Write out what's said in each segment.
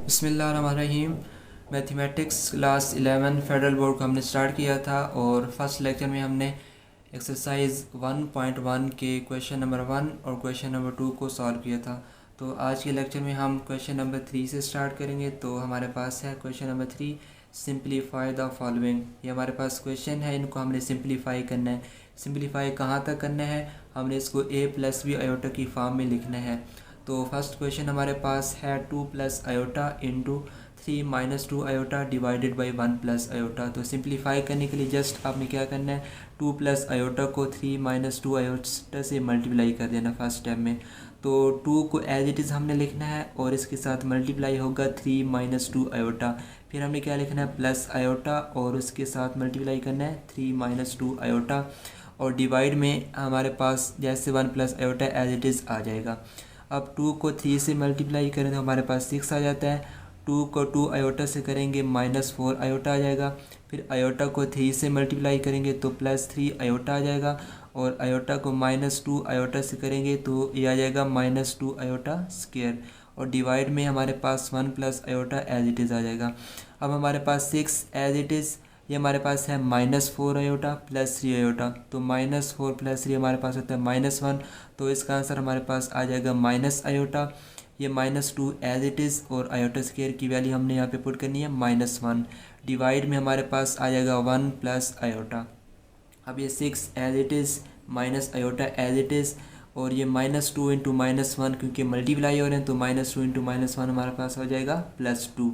बिस्मिल्लाहिर्रहमानिर्रहीम। Mathematics class 11 federal board को हमने स्टार्ट किया था और फर्स्ट लेक्चर में हमने एक्सरसाइज 1.1 के क्वेश्चन नंबर 1 और क्वेश्चन नंबर 2 को सॉल्व किया था। तो आज के लेक्चर में हम क्वेश्चन नंबर 3 से स्टार्ट करेंगे। तो हमारे पास है question number 3, simplify the following. ये हमारे पास क्वेश्चन है, इनको हमने सिंप्लीफाई करना है। सिंप्लीफाई कहाँ तक करना है, हमने इसको a प्लस बी आयोटा की फॉर्म में लिखना है। तो फर्स्ट क्वेश्चन हमारे पास है 2 plus iota into 3 minus 2 iota divided by 1 plus iota. तो सिंप्लीफाई करने के लिए जस्ट आपने क्या करना है, 2 प्लस आयोटा को 3 माइनस 2 आयोटा से मल्टीप्लाई कर देना फर्स्ट स्टेप में। तो 2 को एज इट इज़ हमने लिखना है और इसके साथ मल्टीप्लाई होगा 3 माइनस 2 आयोटा। फिर हमने क्या लिखना है, प्लस आयोटा और उसके साथ मल्टीप्लाई करना है 3 माइनस 2 आयोटा। और डिवाइड में हमारे पास जैसे 1 plus iota as it is आ जाएगा। अब 2 को 3 से मल्टीप्लाई करें तो हमारे पास 6 आ जाता है। 2 को 2 आयोटा से करेंगे -4 आयोटा आ जाएगा। फिर आयोटा को 3 से मल्टीप्लाई करेंगे तो +3 आयोटा आ जाएगा। और आयोटा को -2 आयोटा से करेंगे तो ये आ जाएगा -2 आयोटा स्क्वायर। और डिवाइड में हमारे पास 1 plus iota as it is आ जाएगा। अब हमारे पास 6 एज इट इज़, ये हमारे पास है -4 आयोटा +3 आयोटा। तो -4 + 3 हमारे पास होता है -1। तो इसका आंसर हमारे पास आ जाएगा माइनस आयोटा। ये -2 एज इट इज़ और आयोटा स्क्वायर की वैल्यू हमने यहाँ पे पुट करनी है -1। डिवाइड में हमारे पास आ जाएगा 1 प्लस आयोटा। अब ये 6 as it is minus iota as it is और ये -2 इंटू -1 क्योंकि मल्टीप्लाई हो रहे हैं तो -2 इंटू -1 हमारे पास हो जाएगा +2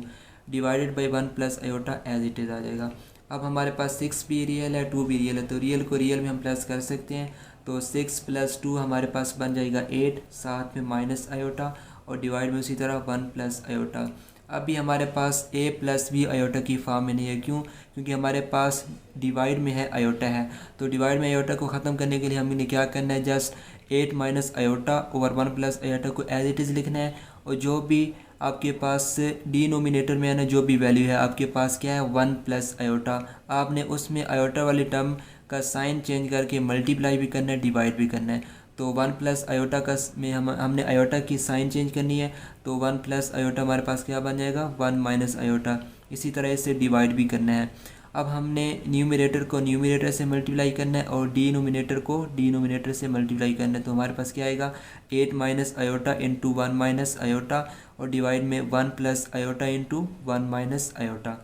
divided by 1 plus iota as it is आ जाएगा। अब हमारे पास 6 भी रियल है, 2 भी रियल है, तो रियल को रियल में हम प्लस कर सकते हैं। तो 6 + 2 हमारे पास बन जाएगा 8, साथ में माइनस आयोटा और डिवाइड में उसी तरह 1 प्लस आयोटा। अभी हमारे पास a प्लस बी आयोटा की फॉर्म में नहीं है, क्यों? क्योंकि हमारे पास डिवाइड में है आयोटा है। तो डिवाइड में आयोटा को ख़त्म करने के लिए हमने क्या करना है, just 8 minus iota over 1 plus iota को एज इट इज़ लिखना है। और जो भी आपके पास डिनोमिनेटर में है ना, जो भी वैल्यू है आपके पास क्या है 1 प्लस आयोटा, आपने उसमें आयोटा वाली टर्म का साइन चेंज करके मल्टीप्लाई भी करना है, डिवाइड भी करना है। तो 1 प्लस आयोटा का में हमने आयोटा की साइन चेंज करनी है। तो 1 प्लस आयोटा हमारे पास क्या बन जाएगा, 1 माइनस आयोटा। इसी तरह इसे डिवाइड भी करना है। अब हमने न्यूमरेटर को न्यूमरेटर से मल्टीप्लाई करना है और डिनोमिनेटर को डिनोमिनेटर से मल्टीप्लाई करना है। तो हमारे पास क्या आएगा, 8 minus iota into 1 minus iota और डिवाइड में 1 plus iota into 1 minus iota.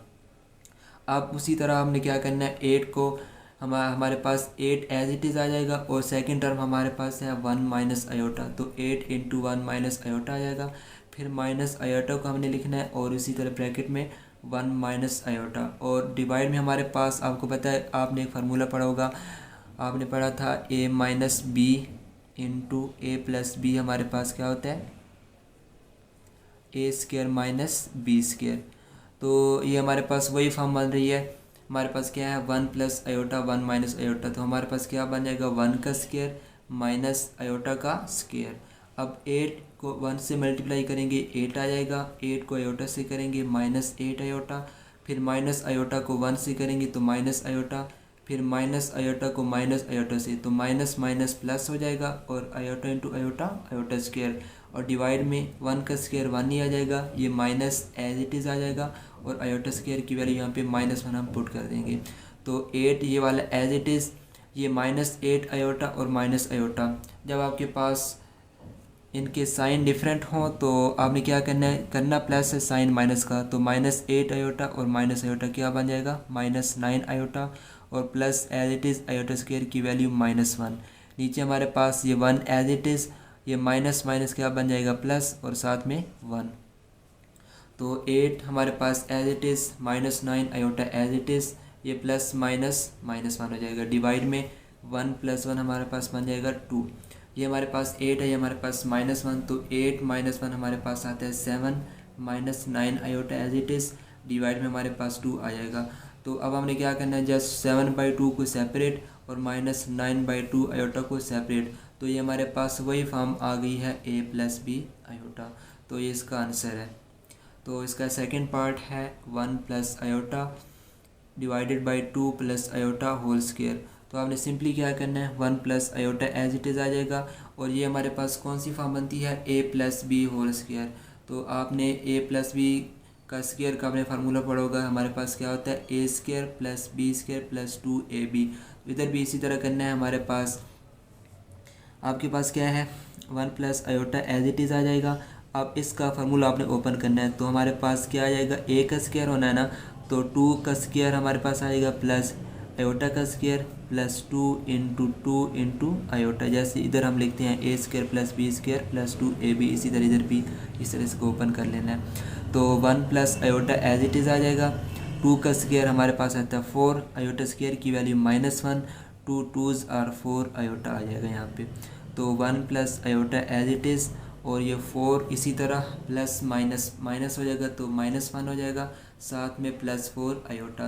अब उसी तरह हमने क्या करना है, 8 को हमारे पास 8 एज इट इज़ आ जाएगा और सेकंड टर्म हमारे पास है 1 माइनस आयोटा। तो 8 इंटू 1 माइनस आयोटा आ जाएगा। फिर माइनस आयोटा को हमने लिखना है और उसी तरह ब्रैकेट में 1 माइनस आयोटा। और डिवाइड में हमारे पास आपको पता है, आपने एक फार्मूला पढ़ा होगा, आपने पढ़ा था a minus B into A plus B. हमारे पास क्या होता है, a² माइनस b²। तो ये हमारे पास वही फॉर्म बन रही है। हमारे पास क्या है, 1 प्लस आयोटा 1 माइनस आयोटा। तो हमारे पास क्या बन जाएगा, 1 का स्क्वायर माइनस आयोटा का स्क्वायर। अब 8 को 1 से मल्टीप्लाई करेंगे 8 आ जाएगा। 8 को आयोटा से करेंगे -8 आयोटा। फिर माइनस आयोटा को 1 से करेंगे तो माइनस आयोटा। फिर माइनस आयोटा को माइनस आयोटा से, तो माइनस माइनस प्लस हो जाएगा और iota into iota iota square. और डिवाइड में 1 का स्क्वायर 1 ही आ जाएगा, ये माइनस एज इट इज़ आ जाएगा और आयोटा स्क्वायर की वैल्यू यहाँ पे -1 हम पुट कर देंगे। तो 8 ये वाला एज इट इज़, ये -8 आयोटा और माइनस आयोटा। जब आपके पास इनके साइन डिफरेंट हों तो आपने क्या करना है, करना प्लस है साइन माइनस का। तो -8 आयोटा और माइनस आयोटा क्या बन जाएगा, -9 आयोटा और plus as it is iota square की वैल्यू -1। नीचे हमारे पास ये 1 एज इट इज़, ये माइनस माइनस क्या बन जाएगा प्लस और साथ में 1। तो 8 हमारे पास as it is, -9 iota as it is, ये प्लस माइनस -1 हो जाएगा। डिवाइड में 1 + 1 हमारे पास बन जाएगा 2। ये हमारे पास 8 है, ये हमारे पास -1। तो 8 - 1 हमारे पास आता है 7 -9 iota as it is. Divide में हमारे पास 2 आ जाएगा। तो अब हमने क्या करना है, जस्ट 7/2 को सेपरेट और -9/2 आयोटा को सेपरेट। तो ये हमारे पास वही फॉर्म आ गई है a प्लस बी आयोटा। तो ये इसका आंसर है। तो इसका सेकंड पार्ट है 1 plus iota divided by 2 plus iota whole square. तो आपने सिंपली क्या करना है, 1 plus iota as it is आ जाएगा और ये हमारे पास कौन सी फॉर्म बनती है, a plus B whole square. तो आपने a प्लस बी का स्क्वायर का आपने फार्मूला पढ़ा होगा, हमारे पास क्या होता है A square plus B square plus 2ab। इधर भी इसी तरह करना है। हमारे पास आपके पास क्या है 1 plus iota as it is आ जाएगा। अब इसका फार्मूला आपने ओपन करना है, तो हमारे पास क्या आ जाएगा ए का स्क्वायर होना है ना, तो 2 का स्क्वायर हमारे पास आएगा प्लस आयोटा का स्क्वायर प्लस 2 आयोटा। जैसे इधर हम लिखते हैं A square plus B square plus 2ab, इसी तरह इधर भी इस तरह इसको ओपन कर लेना है। तो 1 plus iota as it is आ जाएगा। 2 का स्क्वायर हमारे पास आता है 4, आयोटा स्क्वायर की वैल्यू -1, 2 2s आर 4 आयोटा आ जाएगा यहाँ पे। तो 1 plus iota as it is, और ये 4 इसी तरह प्लस माइनस माइनस हो जाएगा तो -1 हो जाएगा, साथ में plus 4 iota.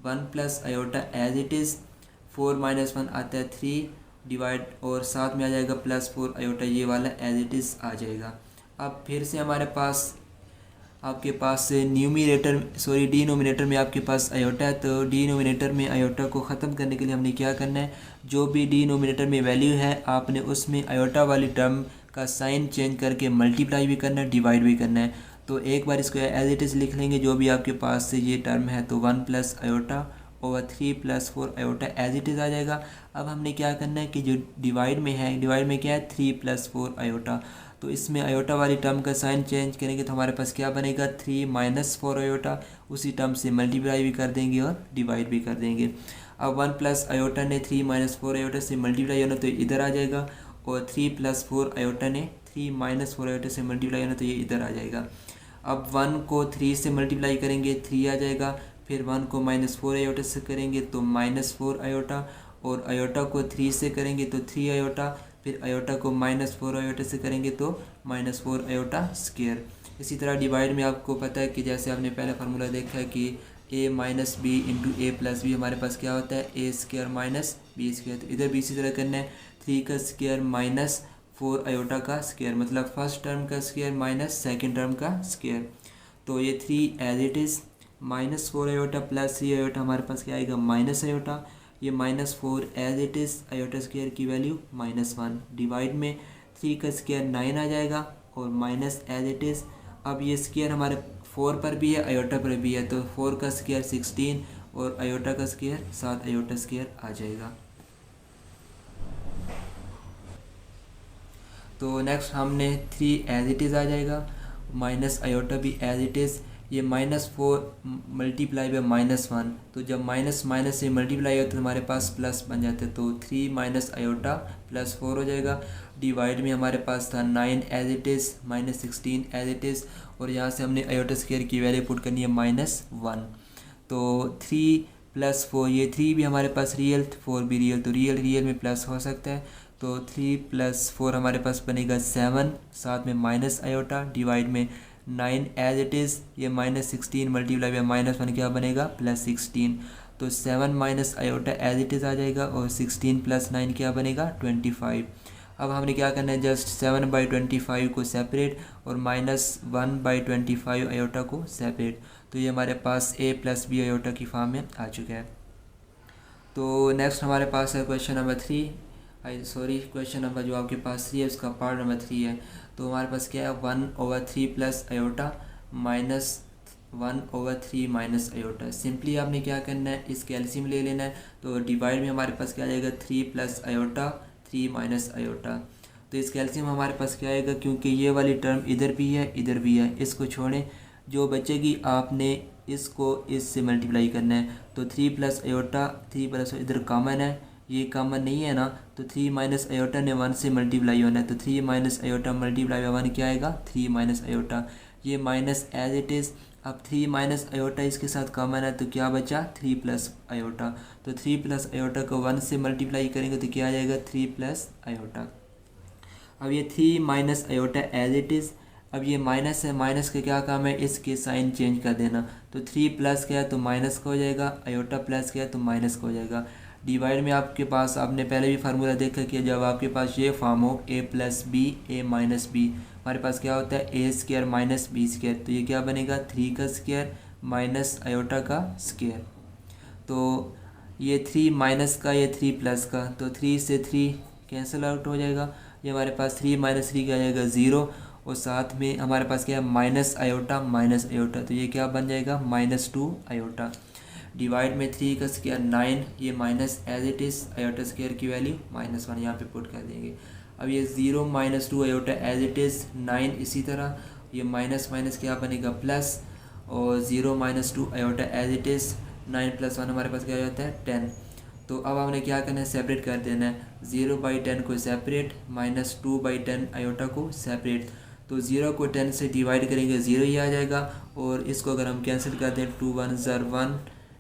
1 plus iota as it is, 4 - 1 आता है 3 डिवाइड, और साथ में आ जाएगा प्लस 4 आयोटा, ये वाला एज इट इज़ आ जाएगा। अब फिर से हमारे पास आपके पास डिनोमिनेटर में आपके पास आयोटा है, तो डिनोमिनेटर में आयोटा को ख़त्म करने के लिए हमने क्या करना है, जो भी डिनोमिनेटर में वैल्यू है आपने उसमें आयोटा वाली टर्म का साइन चेंज करके मल्टीप्लाई भी करना है, डिवाइड भी करना है। तो एक बार इसको एज इट इज़ लिख लेंगे जो भी आपके पास से ये टर्म है, तो 1 plus iota over 3 plus 4 iota as it is आ जाएगा। अब हमने क्या करना है कि जो डिवाइड में है, डिवाइड में क्या है 3 प्लस 4 आयोटा, तो इसमें आयोटा वाली टर्म का साइन चेंज करेंगे तो हमारे पास क्या बनेगा 3 - 4 आयोटा, उसी टर्म से मल्टीप्लाई भी कर देंगे और डिवाइड भी कर देंगे। अब 1 प्लस आयोटा ने 3 - 4 आयोटा से मल्टीप्लाई होना तो इधर आ जाएगा, और 3 प्लस 4 आयोटा ने 3 - 4 आयोटा से मल्टीप्लाई होना तो ये इधर आ जाएगा। अब 1 को 3 से मल्टीप्लाई करेंगे 3 आ जाएगा, फिर 1 को -4 आयोटा से करेंगे तो -4 आयोटा, और आयोटा को 3 से करेंगे तो 3 आयोटा, फिर आयोटा को -4 आयोटा से करेंगे तो -4 आयोटा स्क्वायर। इसी तरह डिवाइड में आपको पता है कि जैसे आपने पहले फार्मूला देखा है कि a minus B into A plus B, हमारे पास क्या होता है A square minus B square. तो इधर भी इसी तरह करना है 3 का स्क्वायर -4 आयोटा का स्क्वायर, मतलब फर्स्ट टर्म का स्क्वायर माइनस सेकेंड टर्म का स्क्वायर। तो ये 3 as it is, -4 iota plus 3 iota हमारे पास क्या आएगा माइनस आयोटा, ये -4 as it is, iota square की वैल्यू -1, डिवाइड में 3 का स्क्वायर 9 आ जाएगा और माइनस एज इट इज़। अब ये स्क्वायर हमारे 4 पर भी है आयोटा पर भी है, तो 4 का स्क्वायर 16 और आयोटा का स्क्वायर 7 आयोटा स्क्वायर आ जाएगा। तो नेक्स्ट हमने 3 एज इट इज़ आ जाएगा, माइनस आयोटा भी एज इट इज़, ये -4 मल्टीप्लाई बाय -1, तो जब माइनस माइनस से मल्टीप्लाई होता है तो हमारे पास प्लस बन जाता है, तो 3 माइनस आयोटा प्लस 4 हो जाएगा। डिवाइड में हमारे पास था 9 as it is, -16 as it is, और यहाँ से हमने आयोटा स्क्वायर की वैल्यू पुट करनी है -1। तो 3 + 4, ये 3 भी हमारे पास रियल 4 भी रियल, तो रियल रियल में प्लस हो सकता है, तो 3 + 4 हमारे पास बनेगा 7, साथ में माइनस आयोटा, डिवाइड में 9 एज इट इज़, ये -16 मल्टीप्लाई बाय -1 क्या बनेगा +16, तो 7 minus iota as it is आ जाएगा, और 16 + 9 क्या बनेगा 25। अब हमने क्या करना है, जस्ट 7/25 को सेपरेट और -1/25 आयोटा को सेपरेट, तो ये हमारे पास a + b आयोटा की फॉर्म में आ चुका है। तो नेक्स्ट हमारे पास है क्वेश्चन नंबर 3, क्वेश्चन नंबर जो आपके पास 3 है उसका पार्ट नंबर 3 है। तो हमारे पास क्या है 1/3 plus iota -1/3 minus iota. Simply आपने क्या करना है, इसके एलसीएम ले लेना है, तो डिवाइड में हमारे पास क्या आ जाएगा 3 + आयोटा 3 माइनस आयोटा। तो इसके एलसीएम हमारे पास क्या आएगा, क्योंकि ये वाली टर्म इधर भी है इधर भी है, इसको छोड़ें, जो बचेगी आपने इसको इससे मल्टीप्लाई करना है। तो 3 + आयोटा 3 + इधर कॉमन है, ये कॉमन नहीं है ना, तो 3 माइनस आयोटा ने 1 से मल्टीप्लाई होना है, तो 3 माइनस आयोटा मल्टीप्लाई बाय 1 क्या आएगा 3 माइनस आयोटा, ये माइनस एज इट इज़। अब 3 माइनस आयोटा इसके साथ कॉमन है, तो क्या बचा 3 + आयोटा, तो 3 + आयोटा को 1 से मल्टीप्लाई करेंगे तो क्या आ जाएगा 3 + आयोटा। अब ये 3 minus iota as it is, अब ये माइनस है, माइनस का क्या काम है, इसके साइन चेंज कर देना, तो 3 प्लस क्या है तो माइनस का हो जाएगा, आयोटा प्लस क्या है तो माइनस का हो जाएगा। डिवाइड में आपके पास आपने पहले भी फार्मूला देखा कि जब आपके पास ये फॉर्म हो a + b a - b, हमारे पास क्या होता है a² - b², तो ये क्या बनेगा 3 का स्क्वायर माइनस आयोटा का स्क्वायर। तो ये 3 माइनस का, ये 3 प्लस का, तो 3 से 3 कैंसिल आउट हो जाएगा, ये हमारे पास 3 - 3 क्या आ जाएगा 0, और साथ में हमारे पास क्या है माइनस आयोटा, तो ये क्या बन जाएगा -2 आयोटा। डिवाइड में 3 का स्क्वायर 9, ये minus as it is iota square की वैल्यू -1 यहाँ पे पुट कर देंगे। अब ये 0 -2 आयोटा एज इट इज़ 9, इसी तरह ये माइनस माइनस क्या बनेगा प्लस, और 0 -2 आयोटा एज इट इज़ 9 + 1 हमारे पास क्या हो जाता है 10। तो अब हमने क्या करना है सेपरेट कर देना है, 0/10 को सेपरेट, -2/10 आयोटा को सेपरेट। तो 0 को 10 से डिवाइड करेंगे 0 ही आ जाएगा, और इसको अगर हम कैंसिल कर दें 2 1 ज़र 1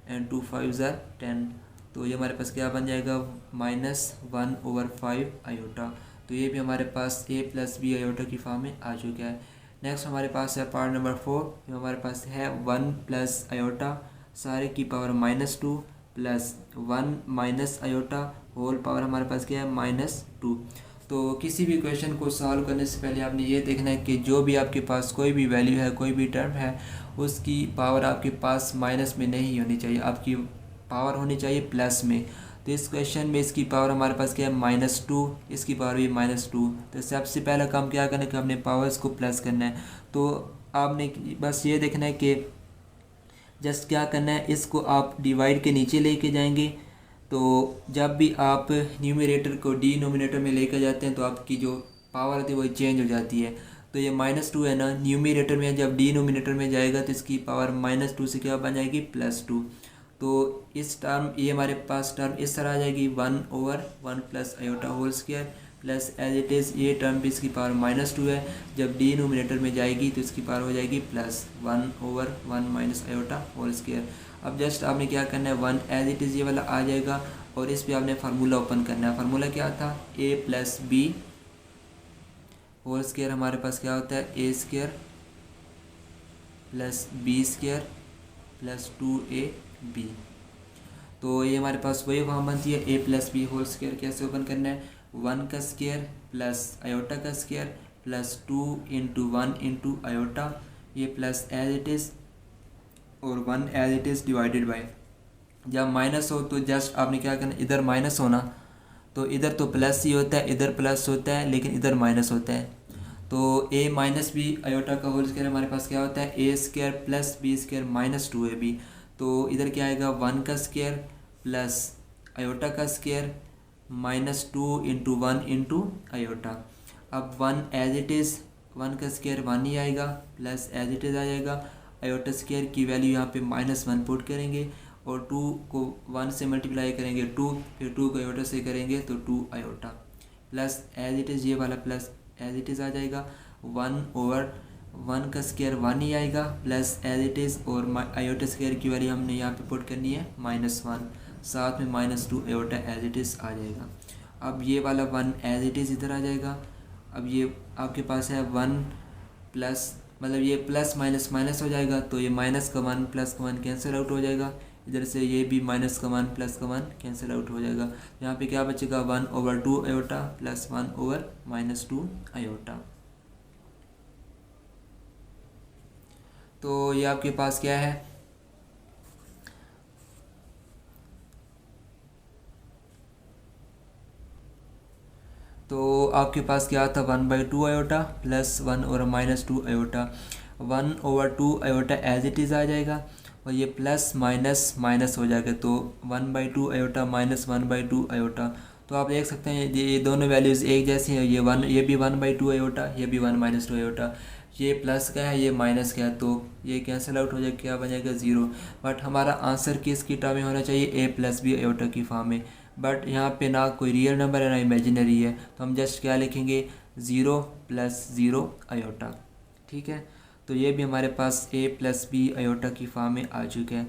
एंड 2 5 ज़र 10, तो ये हमारे पास क्या बन जाएगा -1/5 आयोटा। तो ये भी हमारे पास a + b आयोटा की फॉर्म में आ चुका है। नेक्स्ट हमारे पास है पार्ट नंबर 4, जो हमारे पास है 1 + आयोटा सारे की power -2 + 1 minus iota whole power हमारे पास क्या है -2। तो किसी भी क्वेश्चन को सॉल्व करने से पहले आपने ये देखना है कि जो भी आपके पास कोई भी वैल्यू है, कोई भी टर्म है, उसकी पावर आपके पास माइनस में नहीं होनी चाहिए, आपकी पावर होनी चाहिए प्लस में। तो इस क्वेश्चन में इसकी पावर हमारे पास क्या है -2, इसकी पावर भी -2। तो सबसे पहला काम क्या करना है कि हमने पावर्स को प्लस करना है। तो आपने बस ये देखना है कि जस्ट क्या करना है, इसको आप डिवाइड के नीचे लेके जाएंगे। तो जब भी आप न्यूमरेटर को डिनोमिनेटर में लेकर जाते हैं तो आपकी जो पावर होती है वो चेंज हो जाती है। तो ये -2 है ना, न्यूमरेटर में जब डिनोमिनेटर में जाएगा तो इसकी पावर -2 से क्या बन जाएगी +2। तो इस टर्म ये हमारे पास टर्म इस तरह आ जाएगी 1/1 + iota whole square plus as it is ये टर्म भी इसकी पावर -2 है, जब डिनोमिनेटर में जाएगी तो इसकी पावर हो जाएगी +1/1 - आयोटा होल स्क्वायर। अब जस्ट आपने क्या करना है 1 एज इट इज़ ये वाला आ जाएगा, और इस पे आपने फार्मूला ओपन करना है। फार्मूला क्या था a + b होल स्क्वायर, हमारे पास क्या होता है a² + b² + 2ab। तो ये हमारे पास वही फॉर्म बनती है a + b होल स्क्वायर। कैसे ओपन करना है 1 का स्क्वायर प्लस आयोटा का स्क्वायर प्लस 2 × 1 × आयोटा, ये प्लस एज इट इज़ और 1 as it is divided by. जब माइनस हो तो जस्ट आपने क्या करना, इधर माइनस होना तो इधर तो प्लस ही होता है, इधर प्लस होता है, लेकिन इधर माइनस होता है। तो a - b आयोटा का होल स्क्वायर हमारे पास क्या होता है a² + b² - 2ab। तो इधर क्या आएगा 1 का स्क्वायर प्लस आयोटा का स्क्वायर -2 × 1 × आयोटा। अब 1 एज इट इज़ 1 का स्क्वायर 1 ही आएगा, प्लस एज इट इज़ आ जाएगा, आयोटा स्क्वायर की वैल्यू यहाँ पे -1 पुट करेंगे, और 2 को 1 से मल्टीप्लाई करेंगे 2, फिर 2 को आयोटा से करेंगे तो 2 iota, plus as it is ये वाला प्लस एज इट इज़ आ जाएगा 1/1 का स्क्वायर 1 ही आएगा, प्लस एज इट इज़ और आयोटा स्क्वायर की वैल्यू हमने यहाँ पे पुट करनी है -1, साथ में -2 आयोटा एज इट इज़ आ जाएगा। अब ये वाला 1 एज इट इज़ इधर आ जाएगा। अब ये आपके पास है 1 प्लस, मतलब ये प्लस माइनस माइनस हो जाएगा, तो ये -1 + 1 कैंसिल आउट हो जाएगा, इधर से ये भी -1 + 1 कैंसिल आउट हो जाएगा। यहाँ पे क्या बचेगा 1/2 आयोटा प्लस 1/-2 आयोटा। तो ये आपके पास क्या है, तो आपके पास क्या था 1/2 iota plus 1/-2 iota, 1/2 iota as it is आ जाएगा, और ये प्लस माइनस माइनस हो जाएगा, तो 1/2 आयोटा माइनस 1/2 आयोटा। तो आप देख सकते हैं ये दोनों वैल्यूज़ एक जैसी हैं, ये भी 1/2 आयोटा, ये भी 1 - 2 आयोटा, ये प्लस का है ये माइनस का है, तो ये कैंसिल आउट हो जाएगा, क्या बन जाएगा 0। बट हमारा आंसर किसकी टर्म में होना चाहिए a + b आयोटा की फॉर्म में, बट यहाँ पे ना कोई रियल नंबर है ना इमेजिनरी है, तो हम जस्ट क्या लिखेंगे 0 + 0 आयोटा। ठीक है, तो ये भी हमारे पास a + b आयोटा की फॉर्म में आ चुके हैं।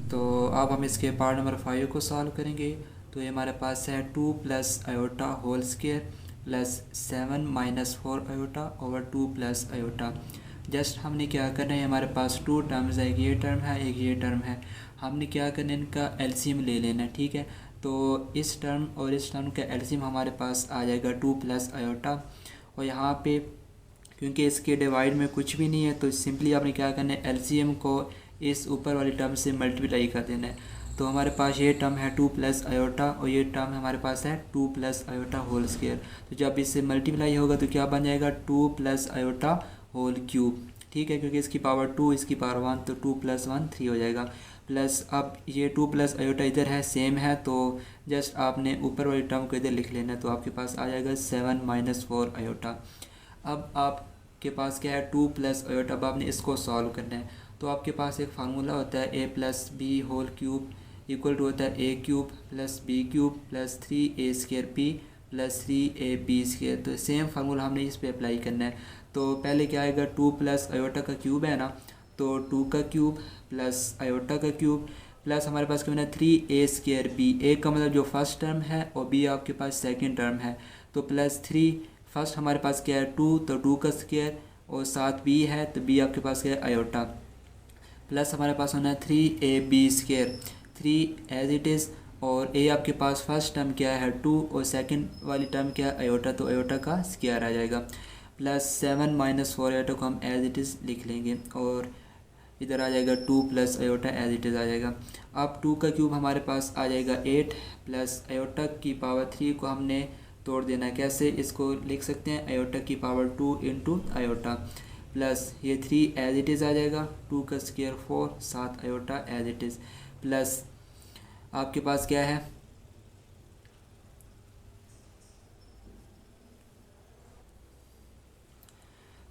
तो अब हम इसके पार्ट नंबर 5 को सॉल्व करेंगे। तो ये हमारे पास है 2 + iota whole square plus 7 - 4 iota over 2 + iota. Just हमने क्या करना है, हमारे पास 2 टर्म्स है, एक ये टर्म है एक ये टर्म है, हमने क्या करना है इनका एलसीएम ले लेना है। ठीक है, तो इस टर्म और इस टर्म का एलसीएम हमारे पास आ जाएगा 2 + आयोटा, और यहाँ पे क्योंकि इसके डिवाइड में कुछ भी नहीं है तो सिंपली आपने क्या करना है एलसीएम को इस ऊपर वाली टर्म से मल्टीप्लाई कर देना है। तो हमारे पास ये टर्म है 2 प्लस आयोटा और ये टर्म हमारे पास है 2 प्लस आयोटा होल स्क्वायर। तो जब इससे मल्टीप्लाई होगा तो क्या बन जाएगा 2 प्लस आयोटा होल क्यूब। ठीक है, क्योंकि इसकी पावर 2 इसकी पावर 1 तो 2 प्लस 1 3 हो जाएगा। प्लस अब ये 2 प्लस आयोटा इधर है सेम है तो जस्ट आपने ऊपर वाली टर्म को इधर लिख लेना है। तो आपके पास आ जाएगा 7 माइनस 4 आयोटा। अब आपके पास क्या है 2 प्लस आयोटा। अब आपने इसको सॉल्व करना है। तो आपके पास एक फार्मूला होता है A plus B whole cube equal to होता है A cube plus B cube plus 3a square P plus 3ab square. तो सेम फार्मूला हमने इस पे अप्लाई करना है। तो पहले क्या आएगा 2 प्लस आयोटा का क्यूब है ना, तो 2 का क्यूब प्लस आयोटा का क्यूब प्लस हमारे पास क्या बना 3a स्क्वायर बी। ए का मतलब जो फर्स्ट टर्म है और बी आपके पास सेकंड टर्म है। तो प्लस 3 फर्स्ट हमारे पास क्या है 2 तो 2 का स्क्वायर और साथ बी है तो बी आपके पास क्या है आयोटा प्लस हमारे पास होना है 3ab square 3 as it is और ए आपके पास फर्स्ट टर्म क्या है 2 और सेकंड वाली टर्म क्या है आयोटा तो आयोटा का स्क्वायर आ जाएगा प्लस 7 माइनस 4 आयोटा को हम एज इट इज़ लिख लेंगे और इधर आ जाएगा 2 plus iota as it is आ जाएगा। अब 2 का क्यूब हमारे पास आ जाएगा 8 प्लस आयोटा की पावर 3 को हमने तोड़ देना है। कैसे इसको लिख सकते हैं आयोटा की पावर 2 इंटू आयोटा प्लस ये 3 एज इट इज़ आ जाएगा 2 का square 4 7 iota as it is plus आपके पास क्या है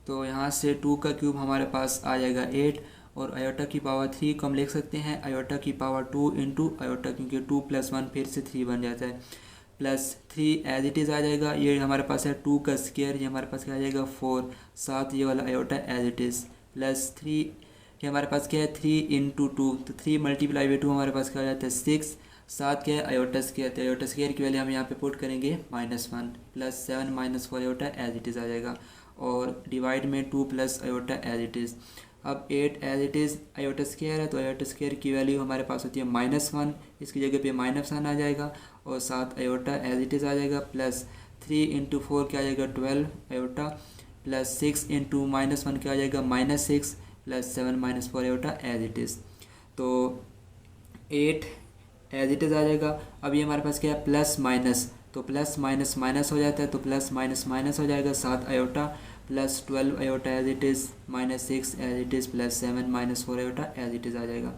तो यहाँ से 2 का क्यूब हमारे पास आ जाएगा 8 और आयोटा की पावर 3 को हम लिख सकते हैं आयोटा की पावर 2 इंटू आयोटा क्योंकि 2 प्लस 1 फिर से 3 बन जाता है प्लस 3 एज इट इज़ आ जाएगा। ये हमारे पास है 2 का स्क्वायर ये हमारे पास क्या आ जाएगा 4 7 ये वाला iota as it is plus 3 ये हमारे पास क्या है 3 इंटू 2 तो 3 मल्टीप्लाई बाई 2 हमारे पास क्या आ जाता है 6 साथ क्या है आयोटा स्क्वायर तो आयोटा स्क्वायर की वैल्यू हम यहाँ पे पुट करेंगे -1 plus 7 minus 4 iota as it is आ जाएगा और डिवाइड में 2 plus iota as it is. अब 8 as it is iota square है तो आयोटा स्क्वायर की वैल्यू हमारे पास होती है -1 इसकी जगह पे -1 आ जाएगा और साथ आयोटा एज इट इज़ आ जाएगा प्लस 3 इंटू 4 क्या आ जाएगा 12 आयोटा प्लस 6 इंटू -1 क्या आ जाएगा -6 plus 7 minus 4 iota as it is. तो 8 एज इट इज़ आ जाएगा। अब ये हमारे पास क्या है प्लस माइनस तो प्लस माइनस माइनस हो जाता है तो प्लस माइनस माइनस हो जाएगा 7 iota plus 12 iota as it is -6 as it is plus 7 minus 4 iota as it is आ जाएगा।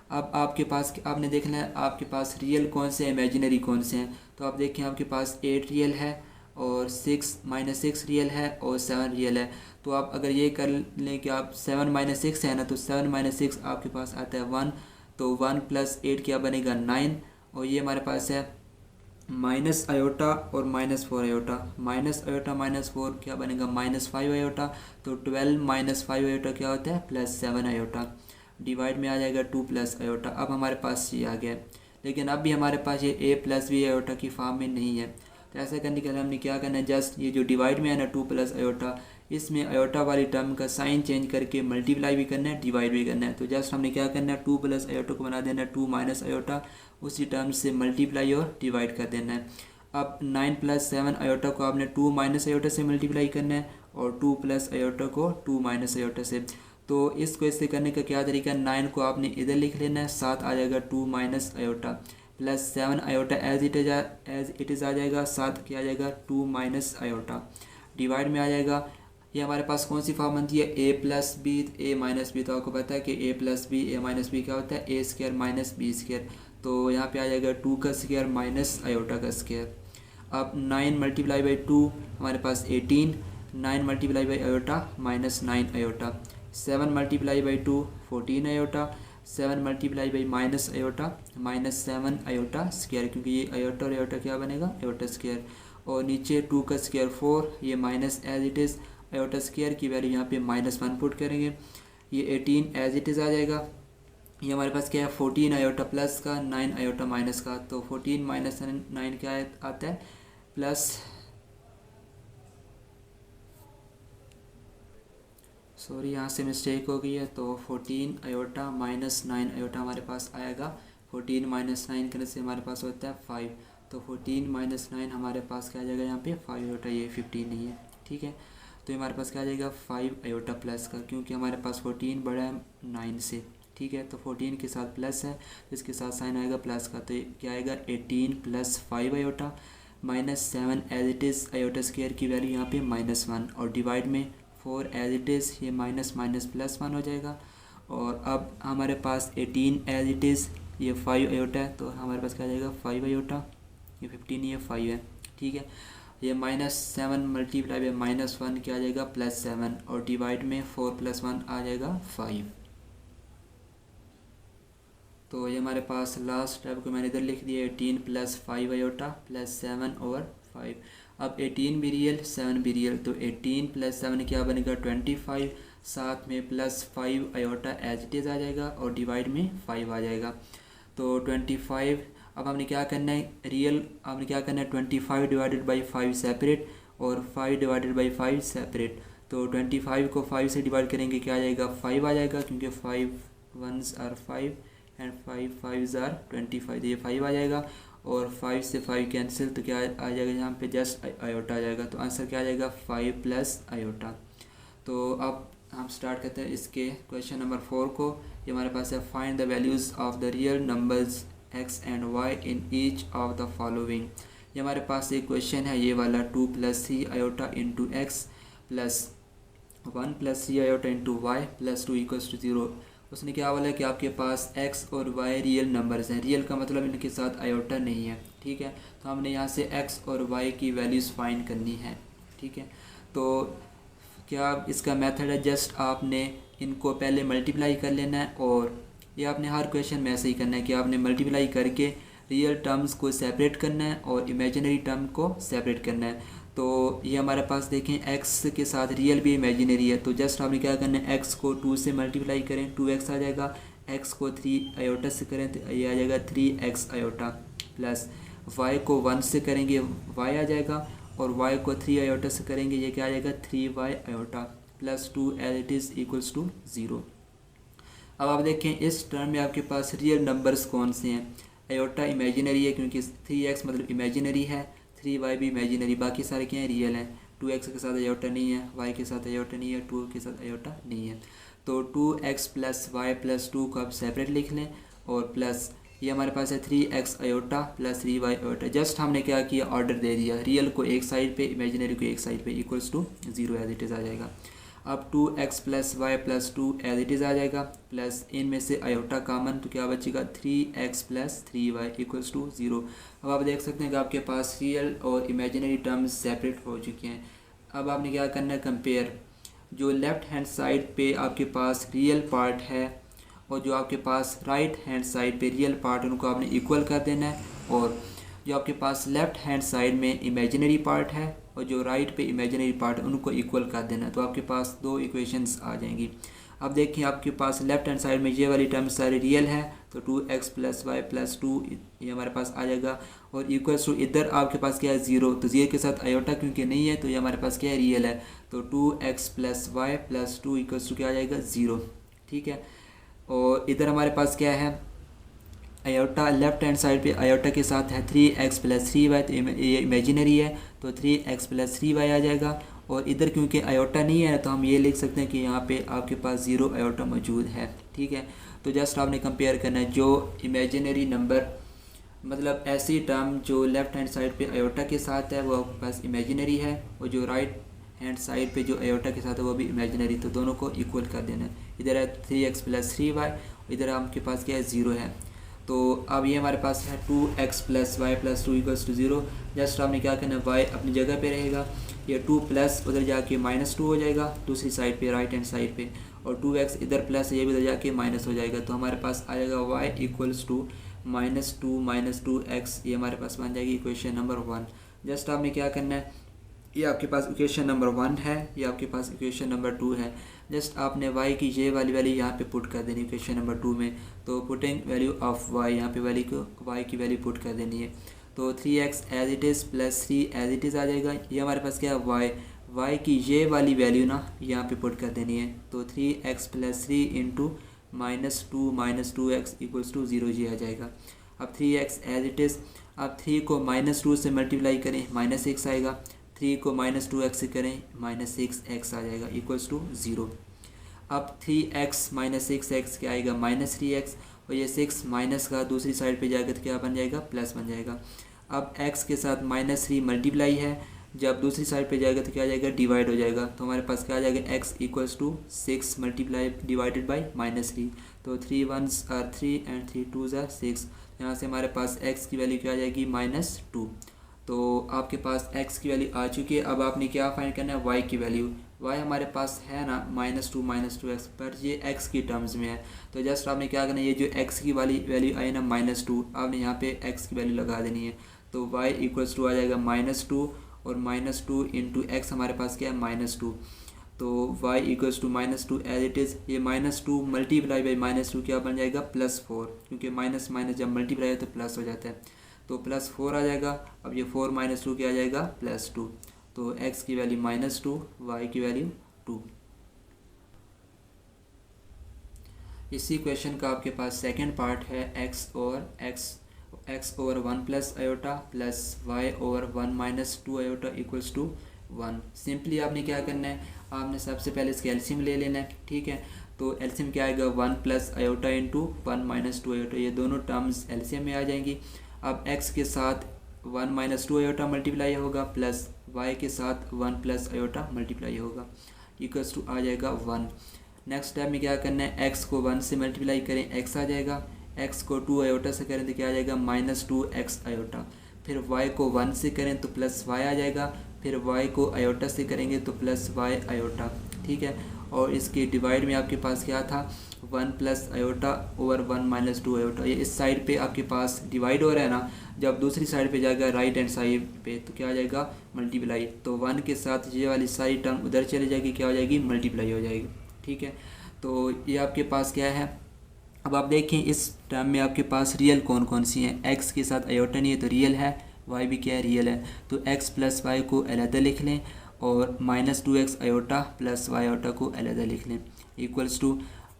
अब आपके पास आपने देखना है आपके पास रियल कौन से इमेजिनरी कौन से हैं। तो आप देखें आपके पास 8 रियल है और 6 रियल है और 7 रियल है। तो आप अगर ये कर लें कि आप 7 - 6 है ना तो 7 - 6 आपके पास आता है 1 तो 1 + 8 क्या बनेगा 9 और ये हमारे पास है माइनस आयोटा और -4 आयोटा -4 क्या बनेगा -5 आयोटा तो 12 - 5 आयोटा क्या होता है +7 आयोटा डिवाइड में आ जाएगा 2 प्लस आयोटा। अब हमारे पास ये आ गया लेकिन अब भी हमारे पास ये a + b आयोटा की फॉर्म में नहीं है। तो ऐसा करने के लिए हमने क्या करना है जस्ट ये जो डिवाइड में है ना 2 प्लस आयोटा इसमें आयोटा वाली टर्म का साइन चेंज करके मल्टीप्लाई भी करना है डिवाइड भी करना है। तो जस्ट हमने क्या करना है 2 प्लस आयोटा को बना देना है 2 माइनस आयोटा उसी टर्म से मल्टीप्लाई और डिवाइड कर देना है। अब 9 + 7 आयोटा को आपने 2 माइनस आयोटा से मल्टीप्लाई करना है और 2 प्लस आयोटा को 2 माइनस आयोटा से। तो इसको इससे करने का क्या तरीका है 9 को आपने इधर लिख लेना है साथ आ जाएगा 2 minus iota plus 7 iota as it is आ जाएगा साथ क्या आ जाएगा 2 माइनस आयोटा डिवाइड में आ जाएगा। ये हमारे पास कौन सी फॉर्म बनती है a + b a - b। तो आपको पता है कि a + b a - b क्या होता है a² - b²। तो यहाँ पे आ जाएगा 2 का स्क्वायर माइनस आयोटा का स्क्वायर। अब 9 × 2 हमारे पास 18 9 × iota -9 iota 7 × 2 14 iota 7 × minus iota -7 iota square क्योंकि ये आयोटा और आयोटा क्या बनेगा आयोटा स्क्वायर और नीचे 2 का स्क्वायर 4 ये minus as it is iota square की वैल्यू यहाँ पे -1 पुट करेंगे ये 18 एज इट इज़ आ जाएगा। ये हमारे पास क्या है 14 आयोटा प्लस का 9 आयोटा माइनस का तो 14 - 9 क्या आता है प्लस सॉरी यहाँ से मिस्टेक हो गई है तो 14 आयोटा -9 आयोटा हमारे पास आएगा। 14 - 9 करने से हमारे पास होता है 5 तो 14 - 9 हमारे पास क्या आ जाएगा यहाँ पे 5 आयोटा ये 15 नहीं है ठीक है। तो हमारे पास क्या आ जाएगा 5 आयोटा प्लस का क्योंकि हमारे पास 14 बड़ा है 9 से ठीक है। तो 14 के साथ प्लस है, इसके साथ साइन आएगा प्लस का, तो क्या आएगा 18 plus 5 iota minus 7 as it is iota square की वैल्यू यहाँ पे -1 और डिवाइड में 4 एज इट इज़, ये माइनस माइनस प्लस 1 हो जाएगा। और अब हमारे पास 18 एज इट इज़, ये 5 आयोटा है, तो हमारे पास क्या आ जाएगा 5 आयोटा, ये 15 ये 5 है, ठीक है। ये -7 मल्टीप्लाई बाई -1 क्या आ जाएगा +7 और डिवाइड में 4 + 1 आ जाएगा 5। तो ये हमारे पास लास्ट स्टेप को मैंने इधर लिख दिया 18 + 5 आयोटा प्लस 7 ओवर 5। अब 18 भी रियल 7 भी रियल, तो 18 + 7 क्या बनेगा 25, साथ में +5 आयोटा एज इट इज़ आ जाएगा और डिवाइड में 5 आ जाएगा। तो 25, अब हमने क्या करना है रियल, हमने क्या करना है 25 डिवाइडेड बाई 5 सेपरेट और 5 डिवाइडेड बाई 5 सेपरेट। तो 25 को 5 से डिवाइड करेंगे क्या आ जाएगा 5 आ जाएगा, क्योंकि 5 1s are 5 and 5 5s are 25, तो ये 5 आ जाएगा और 5 से 5 कैंसिल, तो क्या आ जाएगा यहाँ पे जस्ट आयोटा आ जाएगा। तो आंसर क्या आ जाएगा 5 + आयोटा। तो अब हम स्टार्ट करते हैं इसके क्वेश्चन नंबर 4 को। ये हमारे पास है find the values of the real numbers x and y in each of the following. ये हमारे पास एक क्वेश्चन है ये वाला 2 + 3 iota into X plus 1 + 3 iota into Y plus 2 = 0। उसने क्या बोला कि आपके पास x और y रियल नंबर्स हैं, रियल का मतलब इनके साथ आयोटा नहीं है, ठीक है। तो हमने यहाँ से x और y की वैल्यूज़ फाइंड करनी है, ठीक है। तो क्या इसका मेथड है, जस्ट आपने इनको पहले मल्टीप्लाई कर लेना है और ये आपने हर क्वेश्चन में ऐसे ही करना है कि आपने मल्टीप्लाई करके रियल टर्म्स को सेपरेट करना है और इमेजिनरी टर्म को सेपरेट करना है। तो ये हमारे पास देखें x के साथ रियल भी इमेजिनरी है, तो जस्ट आपने क्या करना है x को 2 से मल्टीप्लाई करें 2x आ जाएगा, x को 3 आयोटा से करें तो ये आ जाएगा 3x आयोटा, प्लस y को 1 से करेंगे y आ जाएगा और y को 3 आयोटा से करेंगे ये क्या आ जाएगा 3y iota plus 2 as it is = 0। अब आप देखें इस टर्म में आपके पास रियल नंबर्स कौन से हैं। आयोटा इमेजिनरी है क्योंकि 3x मतलब इमेजिनरी है, 3y भी इमेजिनरी, बाकी सारे क्या हैं रियल हैं। 2x के साथ आयोटा नहीं है, y के साथ आयोटा नहीं है, 2 के साथ आयोटा नहीं है। तो 2x + y + 2 को आप सेपरेट लिख लें और प्लस ये हमारे पास है 3x iota plus 3y iota. Just हमने क्या किया ऑर्डर दे दिया, रियल को एक साइड पे इमेजिनरी को एक साइड पे = 0 एज इट इज़ आ जाएगा। अब 2x + y + 2 as it is आ जाएगा, प्लस इनमें से आयोटा कामन तो क्या बचेगा 3x + 3y = 0। अब आप देख सकते हैं कि आपके पास रियल और इमेजिनरी टर्म्स सेपरेट हो चुके हैं। अब आपने क्या करना है कंपेयर, जो लेफ़्ट हैंड साइड पे आपके पास रियल पार्ट है और जो आपके पास राइट हैंड साइड पे रियल पार्ट उनको आपने इक्वल कर देना है, और जो आपके पास लेफ़्ट हैंड साइड में इमेजिनरी पार्ट है और जो राइट पे इमेजिनरी पार्ट उनको इक्वल कर देना है, तो आपके पास 2 इक्वेशंस आ जाएंगी। अब देखिए आपके पास लेफ़्ट हैंड साइड में ये वाली टर्म सारी रियल है, तो 2x + y + 2 ये हमारे पास आ जाएगा और इक्वल्स टू इधर आपके पास क्या है 0, तो 0 के साथ आयोटा क्योंकि नहीं है तो ये हमारे पास क्या है रियल है, तो 2x + y + 2 = क्या आ जाएगा 0, ठीक है। और इधर हमारे पास क्या है आयोटा, लेफ्ट हैंड साइड पे आयोटा के साथ है 3x + 3y, तो ये इमेजिनरी है तो 3x + 3y आ जाएगा। और इधर क्योंकि आयोटा नहीं है तो हम ये लिख सकते हैं कि यहाँ पे आपके पास 0 आयोटा मौजूद है, ठीक है। तो जस्ट आपने कंपेयर करना है जो इमेजिनरी नंबर मतलब ऐसी टर्म जो लेफ़्ट हैंड साइड पे आयोटा के साथ है वो आपके पास इमेजिनरी है और जो राइट हैंड साइड पे जो आयोटा के साथ है वो भी इमेजिनरी, तो दोनों को इक्वल कर देना है। इधर है 3x + 3y, इधर आपके पास क्या है 0 है। तो अब ये हमारे पास है 2x + y + 2 = 0। जस्ट आपने क्या करना है y अपनी जगह पे रहेगा, ये 2 प्लस उधर जाके -2 हो जाएगा दूसरी साइड पे राइट हैंड साइड पे, और 2x इधर प्लस ये भी उधर जाके माइनस हो जाएगा, तो हमारे पास आ जाएगा y = -2 - 2x, ये हमारे पास बन जाएगी इक्वेशन नंबर 1। जस्ट आपने क्या करना है, ये आपके पास इक्वेशन नंबर 1 है, ये आपके पास इक्वेशन नंबर 2 है। जस्ट आपने y की ये वाली वैल्यू यहाँ पे पुट कर देनी इक्वेशन नंबर 2 में, तो पुटिंग वैल्यू ऑफ y यहाँ पे वैल्यू को y की वैल्यू पुट कर देनी है, तो 3x as it is plus 3 as it is आ जाएगा। ये हमारे पास क्या है y की ये वाली वैल्यू ना यहाँ पे पुट कर देनी है, तो 3x + 3 × -2 - 2x = 0 जी आ जाएगा। अब 3x एज इट इज़, अब 3 को -2 से मल्टीप्लाई करें -6 आएगा, 3 को -2x से करें -6x आ जाएगा = 0। अब 3x माइनस 6x क्या आएगा -3x, और ये 6 माइनस का दूसरी साइड पे जाएगा तो क्या बन जाएगा प्लस बन जाएगा। अब x के साथ -3 मल्टीप्लाई है, जब दूसरी साइड पे जाएगा तो क्या आ जाएगा डिवाइड हो जाएगा, तो हमारे पास क्या आ जाएगा x equals to 6 multiply divided by -3। तो 3 1s are 3 and 3 2s are 6। यहाँ से हमारे पास x की वैल्यू क्या आ जाएगी -2। तो आपके पास x की वैल्यू आ चुकी है। अब आपने क्या फाइंड करना है y की वैल्यू। y हमारे पास है ना -2x, पर ये x की टर्म्स में है, तो जस्ट आपने क्या करना है, ये जो x की वाली वैल्यू आई ना -2, आपने यहाँ पे x की वैल्यू लगा देनी है। तो y इक्वल्स टू आ जाएगा -2, और -2 इंटू एक्स हमारे पास क्या है -2। तो y equals to -2 as it is, ये -2 मल्टीप्लाई बाई -2 क्या बन जाएगा +4, क्योंकि माइनस माइनस जब मल्टीप्लाई है तो प्लस हो जाता है, तो +4 आ जाएगा। अब ये 4 - 2 क्या आ जाएगा +2। तो x की वैल्यू -2, y की वैल्यू 2। इसी क्वेश्चन का आपके पास सेकंड पार्ट है x over 1 plus iota plus Y over 1 minus 2 iota equals to 1। Simply आपने क्या करना है, आपने सबसे पहले इसके एलसीएम ले लेना है, ठीक है। तो एलसीएम क्या आएगा 1 plus iota into 1 minus 2 iota, ये दोनों टर्म्स एलसीएम में आ जाएंगी। अब x के साथ 1 माइनस 2 आयोटा मल्टीप्लाई होगा, प्लस y के साथ 1 प्लस आयोटा मल्टीप्लाई होगा, इक्वल्स टू आ जाएगा 1। नेक्स्ट स्टेप में क्या करना है, x को 1 से मल्टीप्लाई करें, x आ जाएगा, x को 2 आयोटा से करें तो क्या आ जाएगा -2x आयोटा, फिर y को 1 से करें तो प्लस y आ जाएगा, फिर y को आयोटा से करेंगे तो प्लस y आयोटा, ठीक है। और इसके डिवाइड में आपके पास क्या था 1 plus iota over 1 minus 2 iota, ये इस साइड पे आपके पास डिवाइड हो रहा है ना, जब दूसरी साइड पे जाएगा राइट हैंड साइड पे तो क्या आ जाएगा मल्टीप्लाई, तो 1 के साथ ये वाली सारी टर्म उधर चली जाएगी, क्या हो जाएगी मल्टीप्लाई हो जाएगी, ठीक है। तो ये आपके पास क्या है, अब आप देखें इस टर्म में आपके पास रियल कौन कौन सी हैं। x के साथ आयोटा नहीं है तो रियल है, y भी क्या है रियल है, तो x प्लस वाई को अलहदा लिख लें, और -2x iota plus y iota को अलहदा लिख लें, इक्वल्स टू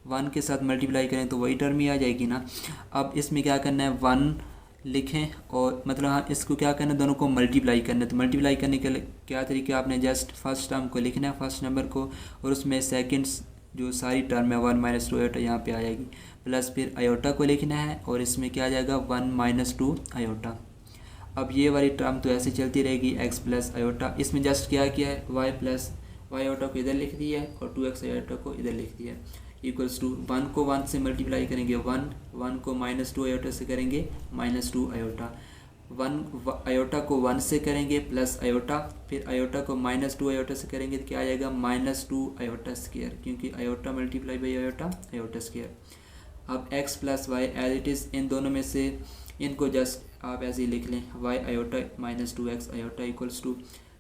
1 के साथ मल्टीप्लाई करें तो वही टर्म ही आ जाएगी ना। अब इसमें क्या करना है 1 लिखें, और मतलब हाँ इसको क्या करना है दोनों को मल्टीप्लाई करना है। तो मल्टीप्लाई करने के लिए क्या तरीका, आपने जस्ट फर्स्ट टर्म को लिखना है फर्स्ट नंबर को, और उसमें सेकंड्स जो सारी टर्म है 1 माइनस 2 आयोटा यहाँ पे आ जाएगी, प्लस फिर आयोटा को लिखना है, और इसमें क्या आ जाएगा 1 माइनस 2 आयोटा। अब ये वाली टर्म तो ऐसे चलती रहेगी x प्लस आयोटा, इसमें जस्ट क्या किया है y प्लस वाई आयोटा को इधर लिख दिया है, और 2x आयोटा को इधर लिख दिया है, इक्वल्स टू 1 को 1 से मल्टीप्लाई करेंगे 1 को -2 आयोटा से करेंगे -2 आयोटा, 1 आयोटा को 1 से करेंगे प्लस आयोटा, फिर आयोटा को -2 आयोटा से करेंगे तो क्या आ जाएगा -2 आयोटा स्क्वायर, क्योंकि iota multiply by iota iota square. अब x plus Y as it is, इन दोनों में से इनको जस्ट आप ऐसे ही लिख लें, y iota -2x iota equals to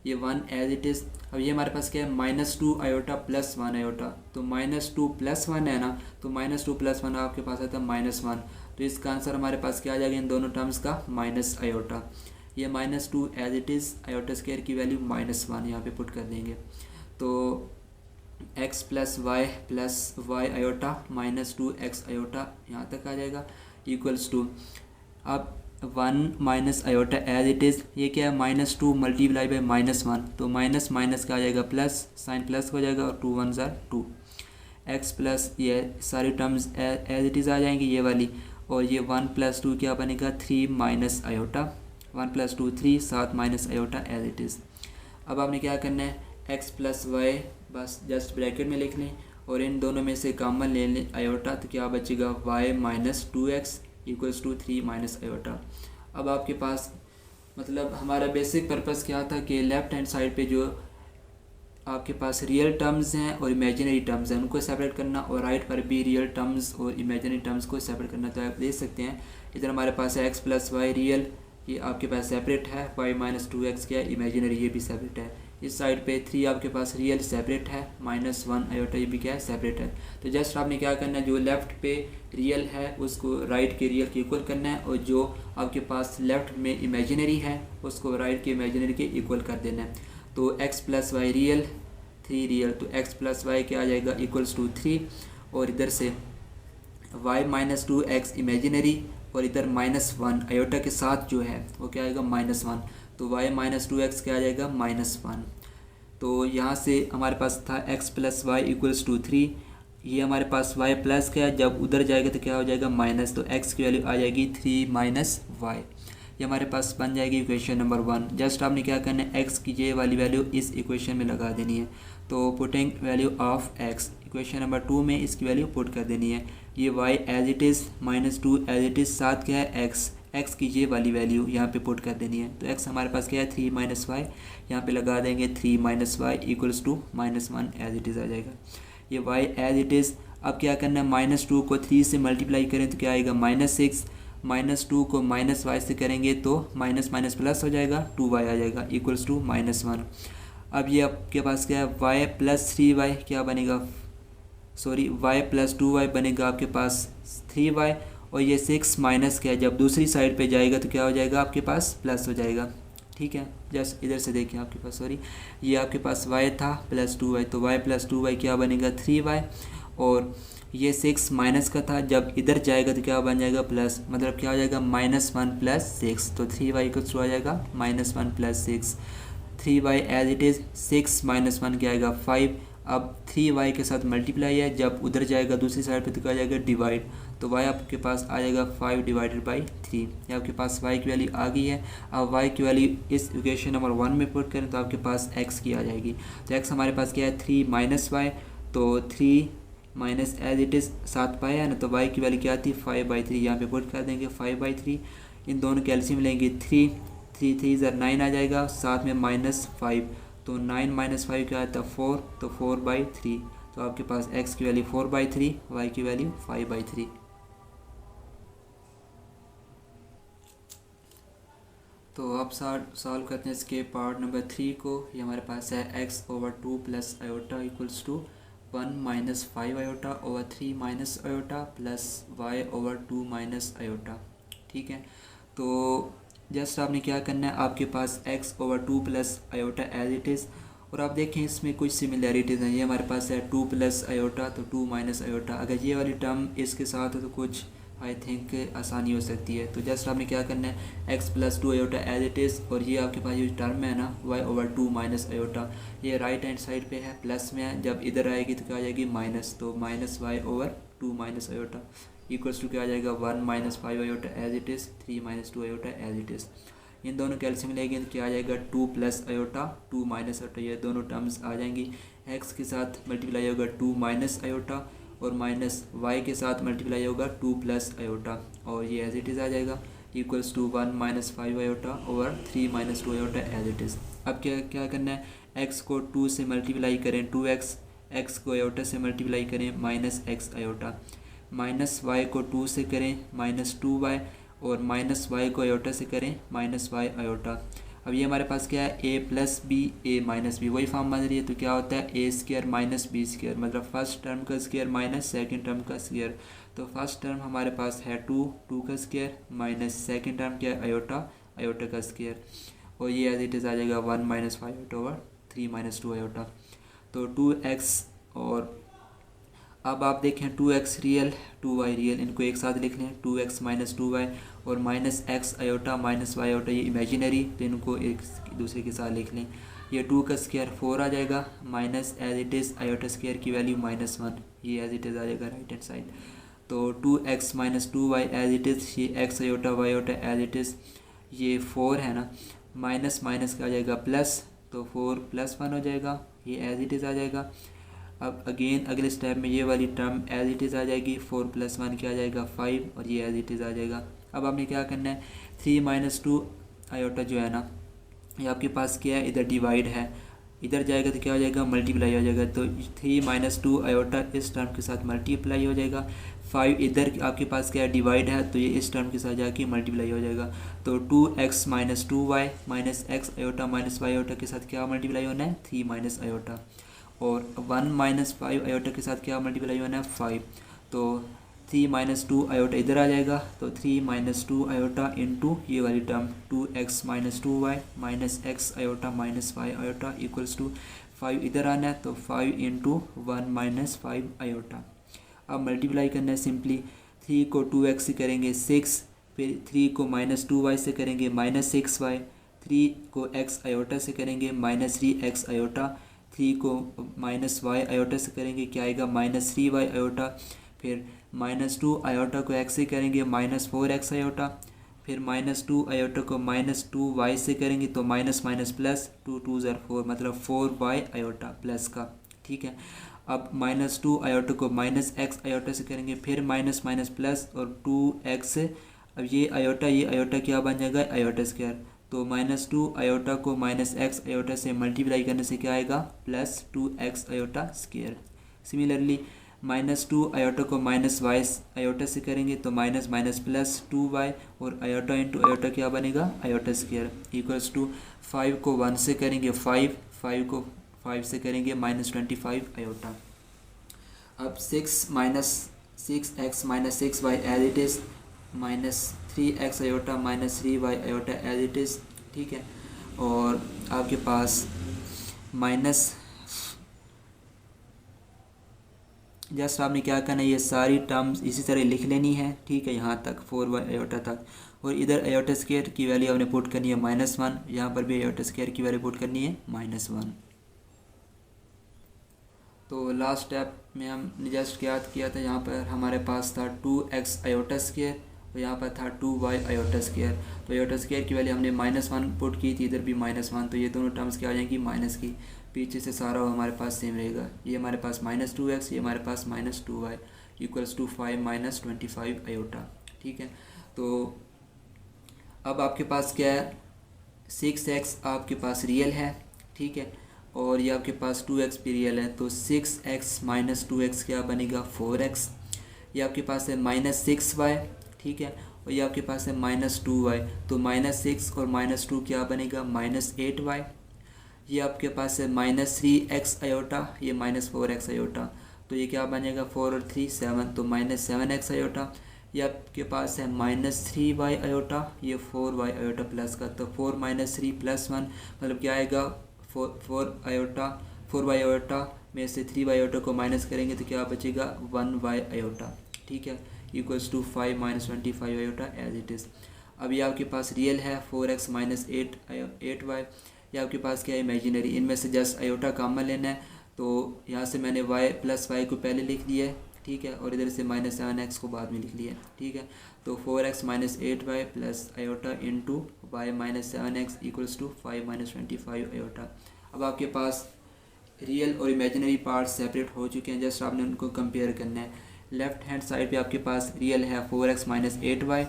ये 1 एज इट इज़। अब ये हमारे पास क्या है -2 आयोटा प्लस 1 आयोटा, तो -2 प्लस 1 है ना, तो -2 प्लस 1 आपके पास आता है -1, तो इसका आंसर हमारे पास क्या आ जाएगा इन दोनों टर्म्स का माइनस आयोटा। ये -2 as it is, iota square की वैल्यू -1 यहाँ पे पुट कर देंगे, तो x plus Y iota -2x iota यहाँ तक आ जाएगा, इक्वल्स टू अब 1 minus iota as it is, ये क्या है -2 मल्टीप्लाई बाई -1, तो माइनस माइनस का आ जाएगा प्लस, साइन प्लस हो जाएगा, और 2 1s आर 2, x प्लस ये सारी टर्म्स एज इट इज़ आ जाएंगी ये वाली, और ये 1 प्लस 2 क्या बनेगा 3 minus iota, 1 plus 2 3 7 minus iota as it is. अब आपने क्या करना है x प्लस वाई बस जस्ट ब्रैकेट में लिख लें, और इन दोनों में से कॉमन ले लें आयोटा, तो क्या बचेगा y minus 2x equals to 3 minus iota. अब आपके पास मतलब हमारा बेसिक पर्पस क्या था कि लेफ़्ट हैंड साइड पे जो आपके पास रियल टर्म्स हैं और इमेजिनरी टर्म्स हैं उनको सेपरेट करना, और राइट पर भी रियल टर्म्स और इमेजिनरी टर्म्स को सेपरेट करना। तो आप देख सकते हैं इधर हमारे पास है x प्लस वाई रियल, ये आपके पास सेपरेट है, y माइनस 2x क्या इमेजिनरी, ये भी सेपरेट है। इस साइड पे 3 आपके पास रियल सेपरेट है, -1 आयोटा ये भी क्या है सेपरेट है। तो जस्ट आपने क्या करना है जो लेफ़्ट पे रियल है उसको राइट के रियल के इक्वल करना है, और जो आपके पास लेफ़्ट में इमेजिनरी है उसको राइट के इमेजिनरी के इक्वल कर देना है। तो x plus Y real 3 real, तो x प्लस वाई क्या आ जाएगा इक्वल्स टू 3, और इधर से y माइनस 2x इमेजिनरी, और इधर -1 आयोटा के साथ जो है वो क्या आएगा -1, तो y माइनस 2x क्या आ जाएगा -1। तो यहाँ से हमारे पास था x plus Y equals to 3, ये हमारे पास y प्लस का है, जब उधर जाएगा तो क्या हो जाएगा माइनस, तो x की वैल्यू आ जाएगी 3 माइनस वाई। ये हमारे पास बन जाएगी इक्वेशन नंबर 1। जस्ट आपने क्या करना है, x की ये वाली वैल्यू इस इक्वेशन में लगा देनी है। तो putting value of x equation number 2 में इसकी वैल्यू पुट कर देनी है। ये y as it is -2 as it is, साथ क्या है x की ये वाली वैल्यू यहाँ पे पुट कर देनी है। तो x हमारे पास क्या है 3 माइनस वाई, यहाँ पे लगा देंगे 3 minus Y equals to -1 as it is आ जाएगा। ये y एज इट इज़। अब क्या करना है, -2 को 3 से मल्टीप्लाई करें तो क्या आएगा -6, -2 को -y से करेंगे तो माइनस माइनस प्लस हो जाएगा, 2y आ जाएगा इक्वल्स टू -1। अब ये आपके पास क्या है, y प्लस 3y क्या बनेगा, सॉरी y प्लस 2y बनेगा आपके पास 3y, और ये 6 माइनस क्या है, जब दूसरी साइड पे जाएगा तो क्या हो जाएगा आपके पास प्लस हो जाएगा। ठीक है, जस्ट इधर से देखें आपके पास, सॉरी ये आपके पास y था प्लस 2y, तो y प्लस 2y क्या बनेगा 3y, और ये 6 माइनस का था, जब इधर जाएगा तो क्या बन जाएगा प्लस, मतलब क्या हो जाएगा -1 प्लस 6, तो 3y इक्वल्स टू आ जाएगा -1 plus 6। 3y as it is, 6 minus 1 क्या आएगा 5। अब 3y के साथ मल्टीप्लाई है, जब उधर जाएगा दूसरी साइड पे तो क्या आ जाएगा डिवाइड, तो y आपके पास आ जाएगा 5 डिवाइडेड बाई 3। ये आपके पास y की वैल्यू आ गई है। अब y की वैल्यू इस इक्वेशन नंबर 1 में पुट करें तो आपके पास x की आ जाएगी। तो x हमारे पास क्या है 3 माइनस वाई, तो 3 माइनस एज इट इज़ 7 पाया है ना, तो y की वैल्यू क्या आती है 5/3, यहाँ पे पुट कर देंगे 5/3। इन दोनों कैल्शियम लेंगे 3 3 ज़र 9 आ जाएगा, साथ में -5, तो 9 माइनस 5 क्या आता है 4, तो 4/3। तो आपके पास x की वैल्यू 4/3, y की वैल्यू 5/3। तो अब सॉल्व करते हैं इसके पार्ट नंबर 3 को। ये हमारे पास है x/2 plus iota equals to 1 minus 5 iota over 3 minus iota plus y/2 minus iota. ठीक है, तो जस्ट आपने क्या करना है, आपके पास x/2 plus iota as it is, और आप देखें इसमें कुछ सिमिलैरिटीज़ हैं। ये हमारे पास है 2 प्लस आयोटा, तो 2 माइनस आयोटा, अगर ये वाली टर्म इसके साथ है तो कुछ आई थिंक आसानी हो सकती है। तो जस्ट आपने क्या करना है, x plus 2 iota as it is, और ये आपके पास जो टर्म है ना y/2 माइनस आयोटा, ये राइट हैंड साइड पे है प्लस में है, जब इधर आएगी तो क्या आ जाएगी माइनस, तो -y/2 minus iota equals to क्या आ जाएगा 1 minus 5 iota as it is, 3 minus 2 iota as it is. इन दोनों कैल्शियम लेंगे तो क्या आ जाएगा 2 प्लस आयोटा 2 माइनस आयोटा, ये दोनों टर्म्स आ जाएंगी। x के साथ मल्टीप्लाई होगा 2 माइनस आयोटा, और माइनस y के साथ मल्टीप्लाई होगा 2 प्लस आयोटा, और ये एज इट इज़ आ जाएगा equals to 1 minus 5 iota over 3 minus 2 iota as it is. अब क्या क्या करना है, x को 2 से मल्टीप्लाई करें 2x, x को आयोटा से मल्टीप्लाई करें -x आयोटा, माइनस y को 2 से करें -2y, और माइनस वाई को आयोटा से करें -y आयोटा। अब ये हमारे पास क्या है a plus b a minus b, वही फॉर्म बन रही है, तो क्या होता है a square minus B square, मतलब फर्स्ट टर्म का स्क्वायर माइनस सेकंड टर्म का स्क्वायर। तो फर्स्ट टर्म हमारे पास है 2 का स्क्वायर माइनस सेकंड टर्म क्या है आयोटा का स्क्वायर, और ये एज इट इज़ आ जाएगा 1 minus 5 iota over 3 minus 2 iota. तो 2x, और अब आप देखें 2x रियल 2y रियल, इनको एक साथ लिख लें 2x माइनस 2y, और -x iota minus y iota ये इमेजिनरी, तो इनको एक दूसरे के साथ लिख लें। ये 2 का स्क्वायर 4 आ जाएगा, minus as it is iota square की वैल्यू -1, ये एज इट इज़ आ जाएगा राइट हैंड साइड। तो 2x minus 2y as it is, ये x iota y iota as it is, ये 4 है ना, माइनस माइनस का आ जाएगा प्लस, तो 4 + 1 हो जाएगा, ये एज इट इज़ आ जाएगा। अब अगेन अगले स्टेप में ये वाली टर्म एज इट इज़ आ जाएगी, 4 + 1 क्या आ जाएगा 5, और ये एज इट इज़ आ जाएगा। अब आपने क्या करना है, 3 माइनस 2 आयोटा जो है ना, ये आपके पास क्या है इधर डिवाइड है, इधर जाएगा तो क्या हो जाएगा मल्टीप्लाई हो जाएगा, तो 3 माइनस 2 आयोटा इस टर्म के साथ मल्टीप्लाई हो जाएगा। 5 इधर आपके पास क्या है डिवाइड है, तो ये इस टर्म के साथ जाके मल्टीप्लाई हो जाएगा। तो 2x minus 2y minus x iota minus y iota के साथ क्या मल्टीप्लाई होना है 3 माइनस आयोटा, और 1 माइनस 5 आयोटा के साथ क्या मल्टीप्लाई होना है 5, तो 3 माइनस 2 आयोटा इधर आ जाएगा, तो 3 माइनस 2 आयोटा इंटू ये वाली term 2x minus 2y minus x iota minus y iota equals to 5 इधर आना है, तो 5 इंटू 1 माइनस 5 आयोटा। अब मल्टीप्लाई करना है सिंपली, 3 को 2x से करेंगे 6, फिर 3 को माइनस 2y से करेंगे -6y, 3 को x आयोटा से करेंगे -3x आयोटा, 3 को माइनस वाई आयोटा से करेंगे क्या आएगा -3y आयोटा। फिर -2 आयोटा को x से करेंगे -4x आयोटा। फिर -2 आयोटा को -2y से करेंगे तो माइनस माइनस प्लस 2 2 ज़र 4 मतलब 4y आयोटा प्लस का। ठीक है, अब -2 आयोटा को -x आयोटा से करेंगे फिर माइनस माइनस प्लस और 2x। अब ये आयोटा क्या बन जाएगा आयोटा स्क्वायर। तो -2 आयोटा को -x आयोटा से मल्टीप्लाई करने से क्या आएगा +2x iota square. Similarly -2 iota को -y आयोटा से करेंगे तो माइनस माइनस प्लस 2y और आयोटा इंटू आयोटा क्या बनेगा आयोटा स्क्वायर इक्वल्स टू 5 को 1 से करेंगे 5 को 5 से करेंगे -25 आयोटा। अब 6x minus 6y as it is -3x iota -3y iota as it is. ठीक है, और आपके पास जस्ट आपने क्या करना है ये सारी टर्म्स इसी तरह लिख लेनी है। ठीक है, यहाँ तक 4y आयोटा तक, और इधर आयोटा स्क्वायर की वैल्यू आपने पुट करनी है -1, यहाँ पर भी आयोटा स्क्वायर की वैल्यू पुट करनी है -1। तो लास्ट स्टेप में हमने जस्ट क्या किया था, यहाँ पर हमारे पास था 2x आयोटा स्क्वायर और यहाँ पर था 2y आयोटा स्क्वायर। तो आयोटा स्क्वायर की वैल्यू हमने -1 पुट की थी, इधर भी -1, तो ये दोनों टर्म्स क्या आ जाएंगी माइनस की। पीछे से सारा हमारे पास सेम रहेगा, ये हमारे पास -2x, ये हमारे पास -2y इक्वल्स टू 5 - 25 आयोटा। ठीक है, तो अब आपके पास क्या है 6x आपके पास रियल है। ठीक है, और ये आपके पास 2x भी रियल है, तो 6x - 2x क्या बनेगा 4x। ये आपके पास है -6y। ठीक है, और ये आपके पास है -2y, तो -6 और -2 क्या बनेगा -8y। ये आपके पास है -3x आयोटा, ये -4x आयोटा, तो ये क्या बनेगा 4 और 3 7, तो -7x आयोटा। ये आपके पास है -3y आयोटा, ये 4y आयोटा प्लस का, तो 4 - 3 + 1 मतलब क्या आएगा 4y आयोटा में से 3y आयोटा को माइनस करेंगे तो क्या बचेगा 1y आयोटा। ठीक है, equals to 5 - 25 iota as it is. अब ये आपके पास रियल है 4x - 8y, ये आपके पास क्या है इमेजिनरी, इनमें से जस्ट आयोटा कॉमन लेना है। तो यहाँ से मैंने y + y को पहले लिख लिया है। ठीक है, और इधर से -7x को बाद में लिख लिया है। ठीक है, तो 4x - 8y plus iota into y -7x equals to 5 - 25 iota. अब आपके पास रियल और इमेजिनरी पार्ट सेपरेट हो चुके हैं, जस्ट आपने उनको कंपेयर करना है। लेफ्ट हैंड साइड पे आपके पास रियल है 4x - 8y,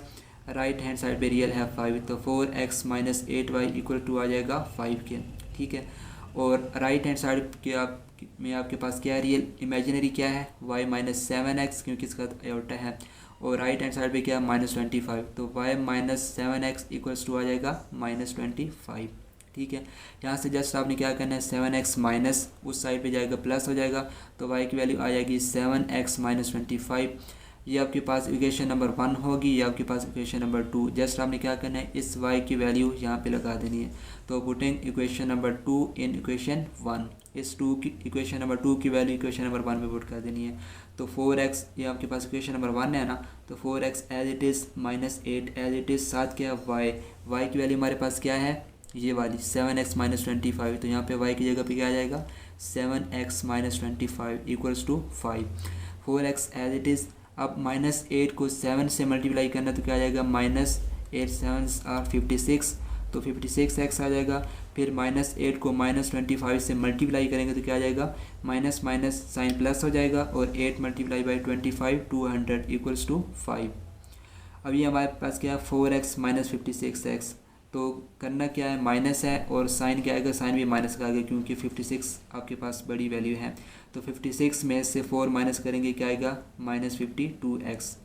right hand side पे रियल है 5, तो 4x - 8y इक्वल टू आ जाएगा 5 के। ठीक है, और राइट हैंड साइड के में आपके पास क्या है रियल, इमेजिनरी क्या है y -7x क्योंकि इसका आयोटा है, और राइट हैंड साइड पे क्या है -25, तो y - 7x इक्वल्स टू आ जाएगा -25। ठीक है, यहाँ से जस्ट आपने क्या करना है 7x माइनस उस साइड पे जाएगा प्लस हो जाएगा, तो y की वैल्यू आ जाएगी 7x - 25। ये आपके पास इक्वेशन नंबर 1 होगी, ये आपके पास इक्वेशन नंबर 2। जस्ट आपने क्या करना है इस y की वैल्यू यहाँ पे लगा देनी है, तो putting equation number 2 in equation 1, इस 2 की इक्वेशन नंबर 2 की वैल्यू इक्वेशन नंबर 1 में पुट कर देनी है। तो 4x ये आपके पास इक्वेशन नंबर 1 है ना, तो 4x as it is -8 as it is, साथ क्या y की वैल्यू हमारे पास क्या है ये वाली 7x - 25, तो यहाँ पे y की जगह पे क्या आ जाएगा 7x - 25 equals to 5। 4x as it is. अब -8 को 7 से मल्टीप्लाई करना तो क्या आ जाएगा -8 7 are 56, तो 56x आ जाएगा। फिर -8 को -25 से मल्टीप्लाई करेंगे तो क्या आ जाएगा माइनस माइनस साइन प्लस हो जाएगा, और 8 × 25 200 इक्वल्स टू 5। अब ये हमारे पास क्या है 4x - 56x, तो करना क्या है माइनस है और साइन क्या आएगा, साइन भी माइनस का आएगा क्योंकि 56 आपके पास बड़ी वैल्यू है, तो 56 में से 4 माइनस करेंगे क्या आएगा -52x।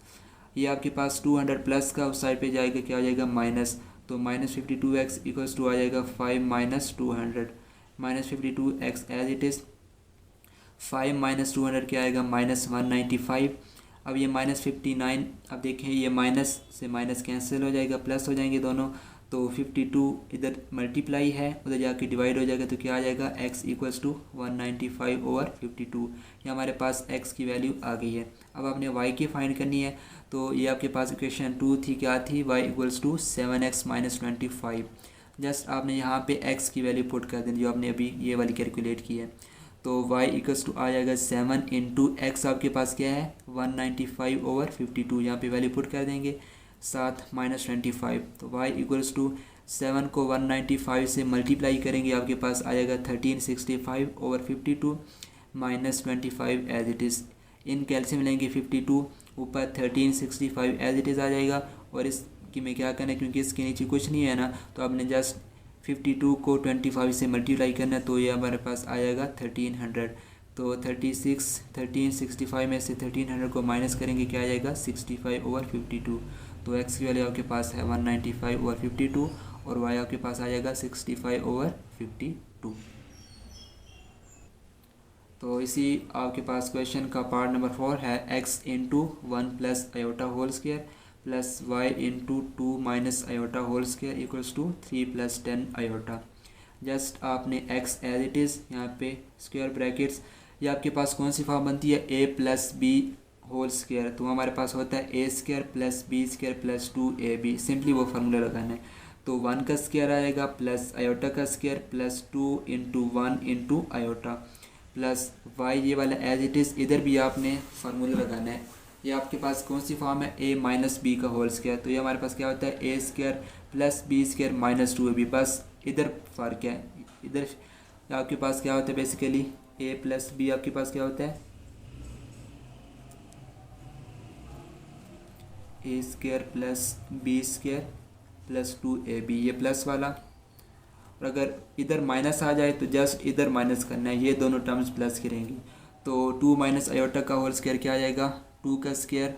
ये आपके पास 200 प्लस का उस साइड पे जाएगा क्या आ जाएगा माइनस, तो -52x इक्वल्स टू आ जाएगा 5 - 200 -52x एज इट इज़। 5 - 200 क्या आएगा -195। अब ये -59, अब देखें ये माइनस से माइनस कैंसिल हो जाएगा, प्लस हो जाएंगे दोनों, तो 52 इधर मल्टीप्लाई है उधर जाके डिवाइड हो जाएगा, तो क्या आ जाएगा x इक्वल्स टू 195/52। ये हमारे पास x की वैल्यू आ गई है। अब आपने y की फाइंड करनी है, तो ये आपके पास इक्वेशन 2 थी, क्या थी y equals to 7x - 25। Just आपने यहाँ पे x की वैल्यू पुट कर देनी जो आपने अभी ये वाली कैलकुलेट की है। तो y इक्वल्स टू आ जाएगा 7 इंटू एक्स आपके पास क्या है 195/52, यहाँ पे वैल्यू पुट कर देंगे, साथ -25। तो y इक्वल्स टू 7 को 195 से मल्टीप्लाई करेंगे, आपके पास आ जाएगा 1365/52 -25 एज इट इज़। इन कैल्शियम लेंगे 52, ऊपर 1365 एज इट इज़ आ जाएगा। और इसकी में क्या करना है, क्योंकि इसके नीचे कुछ नहीं है ना, तो आपने जस्ट 52 को 25 से मल्टीप्लाई करना है, तो ये हमारे पास आ जाएगा 1300। तो 1365 में से 1300 को माइनस करेंगे, क्या आ जाएगा 65/52। तो x की वैल्यू आपके पास है 195/52 और y आपके पास आ जाएगा 65/52। तो इसी आपके पास क्वेश्चन का पार्ट नंबर 4 है x into 1 plus iota whole square plus y into 2 minus iota whole square equals to 3 plus 10 iota. Just आपने x एज इट इज़ यहाँ पे स्क्वायर ब्रैकेट्स, ये आपके पास कौन सी फॉर्म बनती है a plus B whole square, तो हमारे पास होता है a square plus B square plus 2ab। Simply वो फार्मूला लगाना है। तो 1 का स्क्वायर आएगा प्लस आयोटा का square plus 2 into 1 into iota plus y, ये वाला एज इट इज़, इधर भी आपने फार्मूला लगाना है। ये आपके पास कौन सी फॉर्म है a माइनस बी का होल स्क्वायर, तो ये हमारे पास क्या होता है a square plus B square minus 2ab। बस इधर फ़र्क है, इधर आपके पास क्या होता है बेसिकली a प्लस बी आपके पास क्या होता है a square plus B square plus 2ab, ये प्लस वाला। और अगर इधर माइनस आ जाए तो जस्ट इधर माइनस करना है, ये दोनों टर्म्स प्लस की रहेंगी। तो 2 माइनस आयोटा का होल स्क्वायर क्या आ जाएगा 2 का स्क्वायर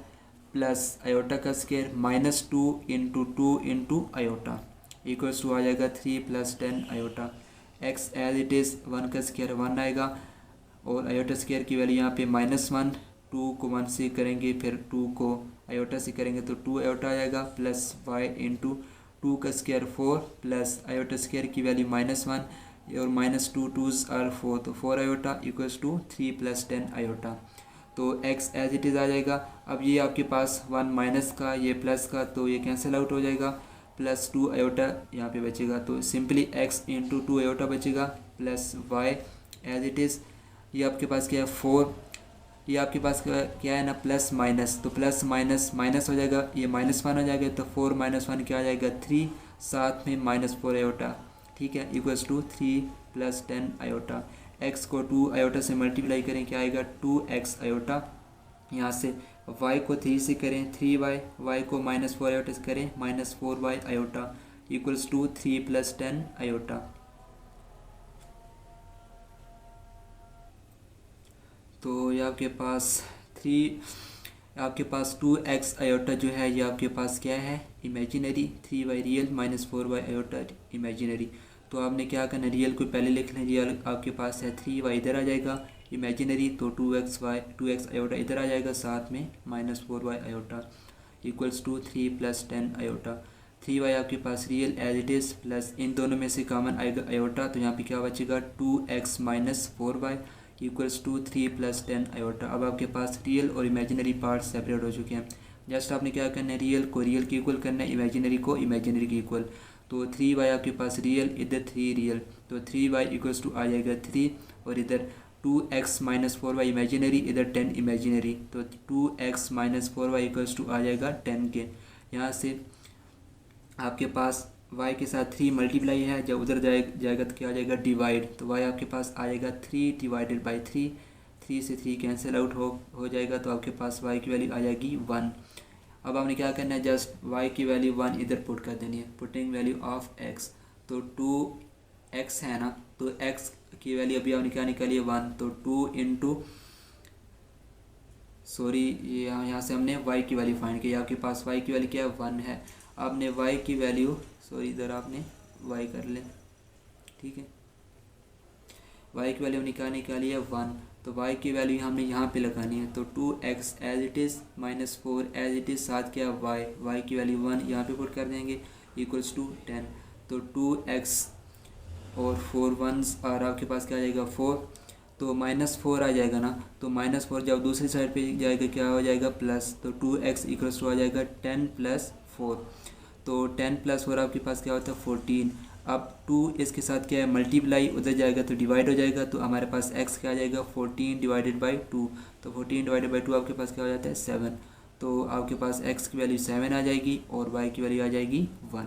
प्लस आयोटा का square minus 2 into 2 into iota equals to आ जाएगा 3 plus 10 iota. x as it is 1 का स्क्वायर 1 आएगा और आयोटा स्क्वायर की वैल्यू यहाँ पे -1, 2 को 1 से करेंगे फिर 2 को आयोटा से करेंगे तो 2 आयोटा आ जाएगा प्लस y इंटू 2 का स्क्वायर 4 प्लस आयोटा स्क्वायर की वैल्यू -1 और -2 2s आर 4, तो 4 iota equals to 3 plus 10 iota. तो x एज इट इज़ आ जाएगा। अब ये आपके पास 1 माइनस का ये प्लस का, तो ये कैंसिल आउट हो जाएगा, प्लस 2 आयोटा यहाँ पे बचेगा। तो सिंपली x इंटू 2 आयोटा बचेगा plus y as it is. ये आपके पास क्या है 4, ये आपके पास क्या है ना प्लस माइनस, तो प्लस माइनस माइनस हो जाएगा, ये -1 हो जाएगा, तो 4 - 1 क्या आ जाएगा 3, साथ में -4 आयोटा, ठीक है, equals to 3 plus 10 iota. x को 2 आयोटा से मल्टीप्लाई करें क्या आएगा 2x आयोटा, यहाँ से y को 3 से करें 3y, y को -4 आयोटा से करें -4y iota equals to 3 plus 10 iota. तो ये आपके पास 2x आयोटा जो है ये आपके पास क्या है imaginary, 3y real -4y iota imaginary. तो आपने क्या करना, रियल को पहले लिख लें, रियल आपके पास है 3y इधर आ जाएगा, इमेजिनरी तो 2x आयोटा इधर आ जाएगा, साथ में -4y iota equals to 3 plus 10 iota. 3y आपके पास real as it is plus इन दोनों में से कॉमन आएगा आयोटा, तो यहाँ पे क्या बचेगा 2x - 4y equals to 3 plus 10 iota. अब आपके पास रियल और इमेजिनरी पार्ट सेपरेट हो चुके हैं। जस्ट आपने क्या करना है, रियल को रियल के इक्वल करना है, इमेजिनरी को इमेजिनरी के इक्वल। तो 3y आपके पास रियल, इधर 3 रियल, तो 3y इक्वल्स टू आ जाएगा 3 और इधर 2x - 4y इमेजिनरी, इधर 10 इमेजिनरी, तो 2x - 4y इक्वल्स टू आ जाएगा 10 के। यहाँ से आपके पास y के साथ 3 मल्टीप्लाई है, जब उधर जाएगा तो क्या आ जाएगा डिवाइड, तो y आपके पास आएगा 3 डिवाइडेड बाई 3, 3 से 3 कैंसिल आउट हो जाएगा, तो आपके पास y की वैल्यू आ जाएगी 1। अब आपने क्या करना है, जस्ट y की वैल्यू 1 इधर पुट कर देनी है, पुटिंग वैल्यू ऑफ x, तो 2x है ना, तो x की वैल्यू अभी आपने क्या निकाली है 1, तो 2 इंटू यहाँ से हमने y की वैल्यू फाइंड की, आपके पास y की वैल्यू क्या है 1 है। आपने y की वैल्यू इधर आपने y कर लें, ठीक है, y की वैल्यू निकाली है 1, तो y की वैल्यू हमने यहाँ पे लगानी है, तो 2x as it is -4 as it is, साथ क्या y की वैल्यू 1 यहाँ पे पुट कर देंगे इक्वल्स टू 10, तो 2x और 4 1s और आपके पास क्या आ जाएगा 4, तो -4 आ जाएगा ना, तो -4 जब दूसरी साइड पे जाएगा क्या हो जाएगा प्लस, तो 2x इक्वल्स टू आ जाएगा 10 प्लस 4, तो 10 प्लस 4 आपके पास क्या होता है 14। अब 2 इसके साथ क्या है मल्टीप्लाई, उधर जाएगा तो डिवाइड हो जाएगा, तो हमारे पास x क्या आ जाएगा 14 डिवाइडेड बाई 2। तो 14 डिवाइडेड बाई 2 आपके पास क्या हो जाता है 7। तो आपके पास x की वैल्यू 7 आ जाएगी और y की वैल्यू आ जाएगी 1।